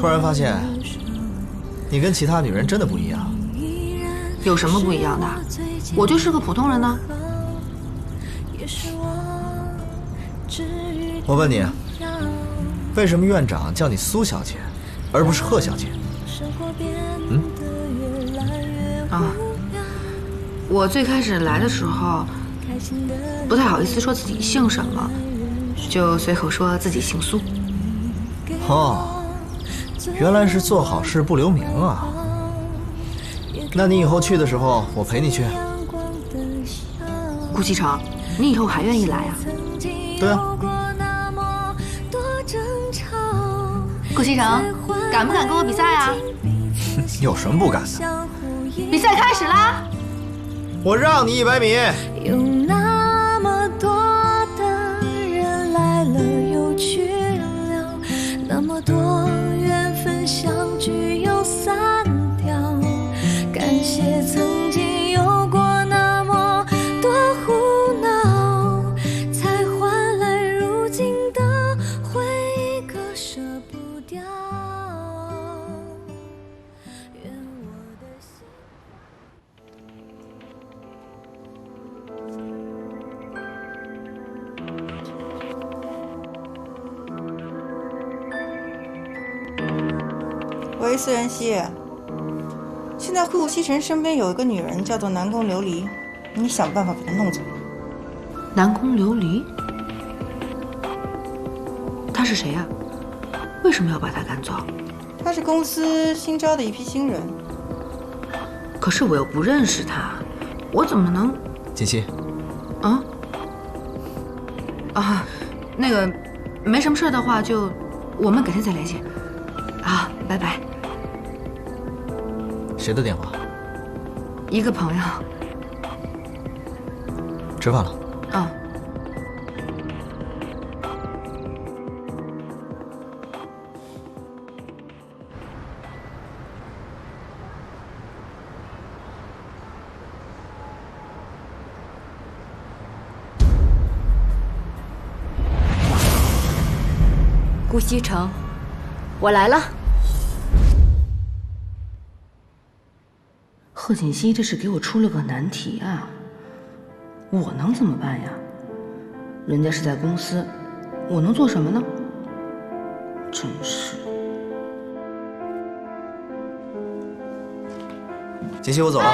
突然发现，你跟其他女人真的不一样。有什么不一样的？我就是个普通人呢。我問你，為什麼院長叫你蘇小姐，而不是賀小姐？我最開始來的時候，不太好意思說自己姓什麼，就隨口說自己姓蘇。哦，原來是做好事不留名啊。那你以後去的時候，我陪你去。顧西城，你以後還願意來啊？對啊。顧西城，敢不敢跟我比賽啊？有什麼不敢的？比賽開始啦！我讓你100米。有那麼多的人來了又去了，那麼多緣分相聚又散掉。感謝曾經有過那麼多胡鬧，才換來如今的回憶，可捨不掉。願我的心。喂，思源熙，现在顧西城身邊有一個女人叫做南宮琉璃，你想辦法把她弄走。南宮琉璃，他是誰呀？為什麼要把他趕走？她是公司新招的一批新人。可是我又不認識他，我怎麼能？锦溪。那個，沒什麼事的話就，我們改天再聯繫。啊，拜拜。誰的電話？一個朋友。吃飯了。顧西城，我來了。賀錦熙這是給我出了個難題啊！我能怎麼辦呀？人家是在公司，我能做什麼呢？真是。锦溪，我走了。